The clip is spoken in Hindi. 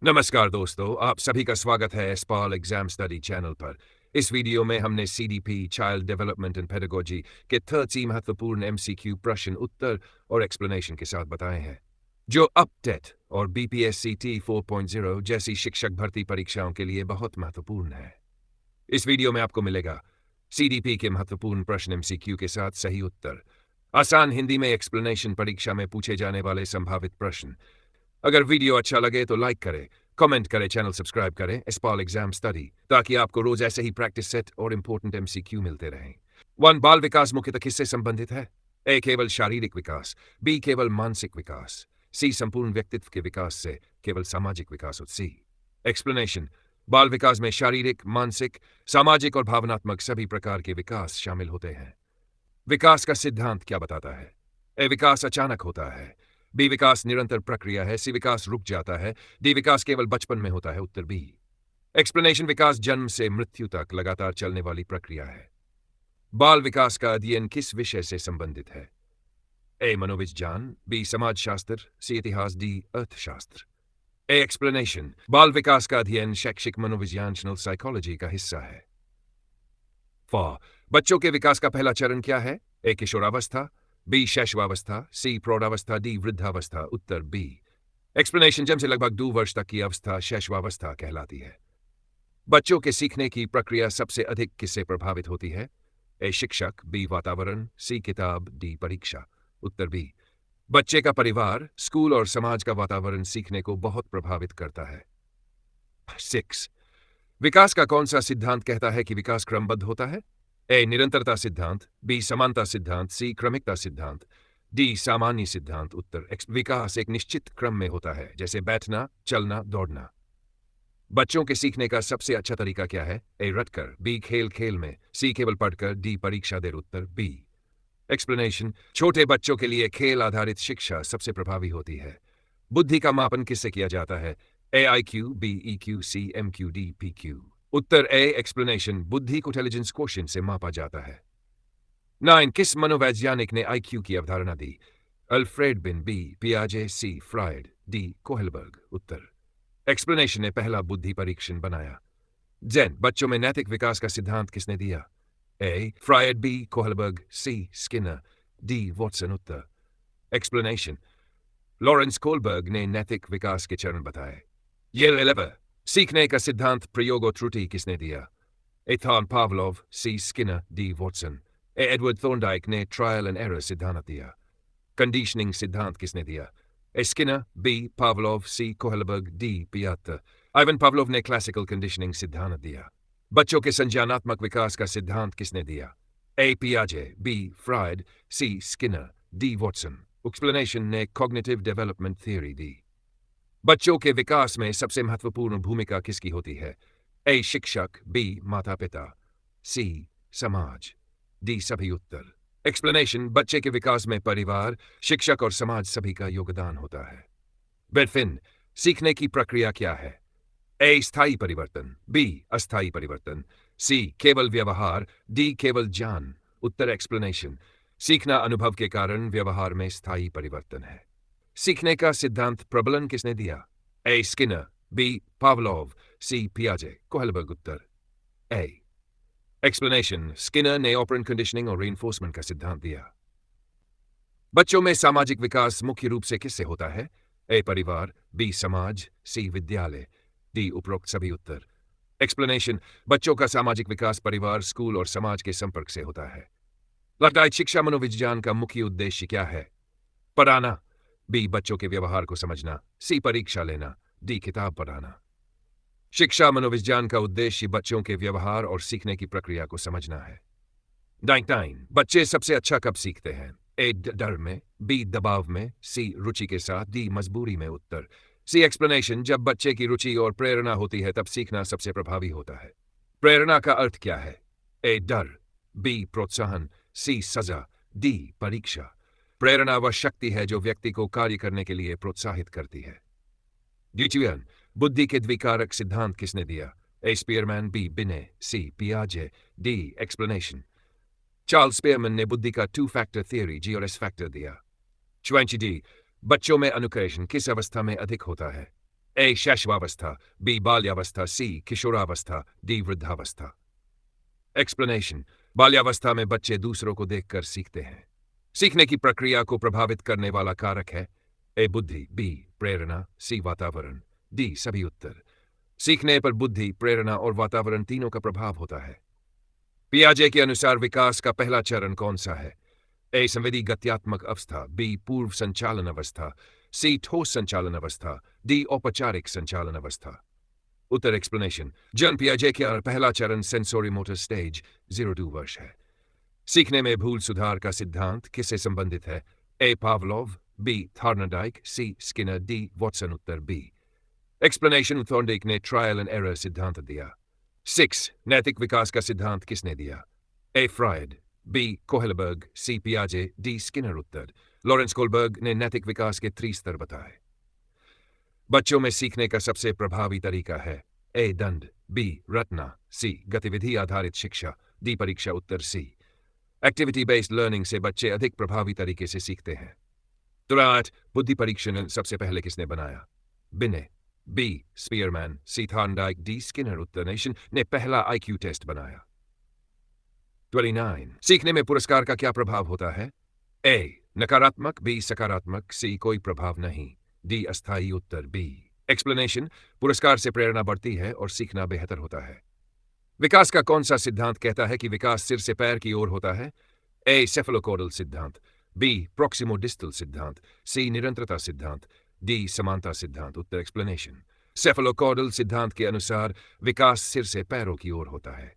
नमस्कार दोस्तों, आप सभी का स्वागत है एस्पॉल एग्जाम स्टडी चैनल पर। इस वीडियो में हमने CDP child development and pedagogy के 30 महत्वपूर्ण एमसीक्यू प्रश्न उत्तर और एक्सप्लेनेशन के साथ बताए हैं, जो अपटेट और बीपीएससी 4.0 जैसी शिक्षक भर्ती परीक्षाओं के लिए बहुत महत्वपूर्ण है। इस वीडियो में आपको मिलेगा सीडीपी के महत्वपूर्ण प्रश्न एमसीक्यू के साथ सही उत्तर, आसान हिंदी में एक्सप्लेनेशन, परीक्षा में पूछे जाने वाले संभावित प्रश्न। अगर वीडियो अच्छा लगे तो लाइक करें, कमेंट करें, चैनल सब्सक्राइब करें एस्पॉल एग्जाम स्टडी, ताकि आपको रोज ऐसे ही प्रैक्टिस सेट और इंपॉर्टेंट एमसीक्यू मिलते रहें। 1. बाल विकास मुख्यतः किससे संबंधित है? ए. केवल शारीरिक विकास, बी. केवल मानसिक विकास, सी. संपूर्ण व्यक्तित्व के विकास से केवल सामाजिक विकास। सी। एक्सप्लेनेशन। बाल विकास में शारीरिक, मानसिक, सामाजिक और भावनात्मक सभी प्रकार के विकास शामिल होते हैं। विकास का सिद्धांत क्या बताता है? ए. विकास अचानक होता है, बी. विकास निरंतर प्रक्रिया है, सी. विकास रुक जाता है, डी. विकास केवल बचपन में होता है। उत्तर बी। एक्सप्लेनेशन। विकास जन्म से मृत्यु तक लगातार चलने वाली प्रक्रिया है। बाल विकास का अध्ययन किस विषय से संबंधित है? ए. मनोविज्ञान, बी. समाजशास्त्र, सी. इतिहास, डी. अर्थशास्त्र। ए. एक्सप्लेनेशन। बाल विकास का अध्ययन शैक्षिक मनोविज्ञान साइकोलॉजी का हिस्सा है। बच्चों के विकास का पहला चरण क्या है? ए. किशोरावस्था, बी. शैशवावस्था, सी. प्रौढ़ावस्था, डी. वृद्धावस्था। उत्तर बी। एक्सप्लेनेशन। जन्म से लगभग 2 वर्ष तक की अवस्था शैशवावस्था कहलाती है। बच्चों के सीखने की प्रक्रिया सबसे अधिक किससे प्रभावित होती है? ए. शिक्षक, बी. वातावरण, सी. किताब, डी. परीक्षा। उत्तर बी। बच्चे का परिवार, स्कूल और समाज का वातावरण सीखने को बहुत प्रभावित करता है। 6. विकास का कौन सा सिद्धांत कहता है कि विकास क्रमबद्ध होता है? ए. निरंतरता सिद्धांत, बी. समानता सिद्धांत, सी. क्रमिकता सिद्धांत, डी. सामान्य सिद्धांत। उत्तर विकास एक निश्चित क्रम में होता है, जैसे बैठना, चलना, दौड़ना। बच्चों के सीखने का सबसे अच्छा तरीका क्या है? ए. रटकर, बी. खेल खेल में, सी. केवल पढ़कर, डी. परीक्षा देकर। उत्तर बी। एक्सप्लेनेशन। छोटे बच्चों के लिए खेल आधारित शिक्षा सबसे प्रभावी होती है। बुद्धि का मापन किससे किया जाता है? A. IQ, B. EQ, C. MQ, D. PQ। उत्तर ए। एक्सप्लेनेशन। बुद्धि को इंटेलिजेंस क्वोशिएंट से मापा जाता है। 9. किस मनोवैज्ञानिक ने IQ की अवधारणा दी? Alfred Binet, B. पियाजे, सी. Freud, D. कोहलबर्ग। उत्तर एक्सप्लेनेशन ने पहला बुद्धि परीक्षण बनाया। जैन। बच्चों में नैतिक विकास का सिद्धांत किसने दिया? A. Freud, B. Kohlberg, C. Skinner, D. Watson. उत्तर एक्सप्लेनेशन। लॉरेंस कोलबर्ग ने नैतिक विकास के चरण बताए। ये 11. सीखने का सिद्धांत प्रयोग और त्रुटि किसने दिया? एथॉन Pavlov, C. Skinner, D. Watson. A. Edward Thorndike ने ट्रायल एंड एरर सिद्धांत दिया। कंडीशनिंग सिद्धांत किसने दिया? A. Skinner, B. Pavlov, C. Kohlberg, D. पियात्र। आइवन पावलोव ने क्लासिकल कंडीशनिंग सिद्धांत दिया। बच्चों के संज्ञानात्मक विकास का सिद्धांत किसने दिया? ए. पियाजे, B. Freud, C. Skinner, D. Watson. Explanation ने कॉग्निटिव डेवलपमेंट थ्योरी दी। बच्चों के विकास में सबसे महत्वपूर्ण भूमिका किसकी होती है? ए. शिक्षक, बी. माता पिता, सी. समाज, डी. सभी। उत्तर एक्सप्लेनेशन। बच्चे के विकास में परिवार, शिक्षक और समाज सभी का योगदान होता है। बेडफिन। सीखने की प्रक्रिया क्या है? ए. स्थायी परिवर्तन, बी. अस्थायी परिवर्तन, सी. केवल व्यवहार, डी. केवल ज्ञान। उत्तर एक्सप्लेनेशन। सीखना अनुभव के कारण व्यवहार में स्थायी परिवर्तन है। सीखने का सिद्धांत प्रबलन किसने दिया? A. Skinner, B. Pavlov, C. पियाजे, कोहलबर्ग। उत्तर ए। एक्सप्लेनेशन। स्किनर ने ऑपरेंट कंडीशनिंग और रीइंफोर्समेंट का सिद्धांत दिया। बच्चों में सामाजिक विकास मुख्य रूप से किससे होता है? ए. परिवार, बी. समाज, सी. विद्यालय, डी. उपरोक्त सभी। उत्तर एक्सप्लेनेशन। बच्चों का सामाजिक विकास परिवार, स्कूल और समाज के संपर्क से होता है। लघुतायित शिक्षा मनोविज्ञान का मुख्य उद्देश्य क्या है? पढ़ाना, बी. बच्चों के व्यवहार को समझना, सी. परीक्षा लेना, डी. किताब पढ़ाना। शिक्षा मनोविज्ञान का उद्देश्य बच्चों के व्यवहार और सीखने की प्रक्रिया को समझना है। 9. बच्चे सबसे अच्छा कब सीखते हैं? ए. डर में, बी. दबाव में, सी. रुचि के साथ, डी. मजबूरी में। उत्तर सी। एक्सप्लेनेशन। जब बच्चे की रुचि और प्रेरणा होती है तब सीखना सबसे प्रभावी होता है। प्रेरणा का अर्थ क्या है? ए. डर, बी. प्रोत्साहन, सी. सजा, डी. परीक्षा। प्रेरणा वह शक्ति है जो व्यक्ति को कार्य करने के लिए प्रोत्साहित करती है। ड्यूटियन। बुद्धि के द्विकारक सिद्धांत किसने दिया? A. Spearman, B. Binet, C. पियाजे, डी. एक्सप्लेनेशन। चार्ल्स स्पीयरमैन ने बुद्धि का 2 फैक्टर थियरी, जी और एस फैक्टर दिया। 20. बच्चों में अनुकरण किस अवस्था में अधिक होता है? ए शैशवावस्था, बी बाल्यावस्था, सी किशोरावस्था, डी वृद्धावस्था। एक्सप्लेनेशन। बाल्यावस्था में बच्चे दूसरों को देखकर सीखते हैं। सीखने की प्रक्रिया को प्रभावित करने वाला कारक है ए बुद्धि, बी प्रेरणा, सी वातावरण, डी सभी उत्तर। सीखने पर बुद्धि, प्रेरणा और वातावरण तीनों का प्रभाव होता है। पियाजे के अनुसार विकास का पहला चरण कौन सा है? ए संवेदी गत्यात्मक अवस्था, बी पूर्व संचालन अवस्था, सी ठोस संचालन अवस्था, डी औपचारिक संचालन अवस्था। उत्तर एक्सप्लेनेशन। जॉन पियाजे का पहला चरण सेंसोरी मोटर स्टेज 0-2 वर्ष है। सीखने में भूल सुधार का सिद्धांत किससे संबंधित है? ए पावलोव, बी थॉर्नडाइक, सी स्किनर, डी वॉटसन। उत्तर बी। एक्सप्लेनेशन। थॉर्नडाइक ने ट्रायल एंड एरर सिद्धांत दिया। 6 नैतिक विकास का सिद्धांत किसने दिया? ए फ्रायड, बी कोहलबर्ग, सी पियाजे, डी स्किनर। उत्तर लॉरेंस कोहलबर्ग ने नैतिक विकास के 3 स्तर बताए। बच्चों में सीखने का सबसे प्रभावी तरीका है ए दंड, बी रटना, सी गतिविधि आधारित शिक्षा, डी परीक्षा। उत्तर सी। एक्टिविटी बेस्ड लर्निंग से बच्चे अधिक प्रभावी तरीके से सीखते हैं। तुरंत बुद्धि परीक्षण सबसे पहले किसने बनाया? बिने, बी स्पीयरमैन, सी थॉर्नडाइक, डी स्किनर। उत्तर नेशन ने पहला आईक्यू टेस्ट बनाया। 29 सीखने में पुरस्कार का क्या प्रभाव होता है? ए नकारात्मक, बी सकारात्मक, सी कोई प्रभाव नहीं, डी अस्थायी। उत्तर बी। एक्सप्लेनेशन। पुरस्कार से प्रेरणा बढ़ती है और सीखना बेहतर होता है। विकास का कौन सा सिद्धांत कहता है कि विकास सिर से पैर की ओर होता है? ए सेफलोकॉर्डल सिद्धांत, बी प्रोक्सिमोडिस्टल सिद्धांत, सी निरंतरता सिद्धांत, डी समानता सिद्धांत। उत्तर एक्सप्लेनेशन। सेफलोकॉर्डल सिद्धांत के अनुसार विकास सिर से पैरों की ओर होता है।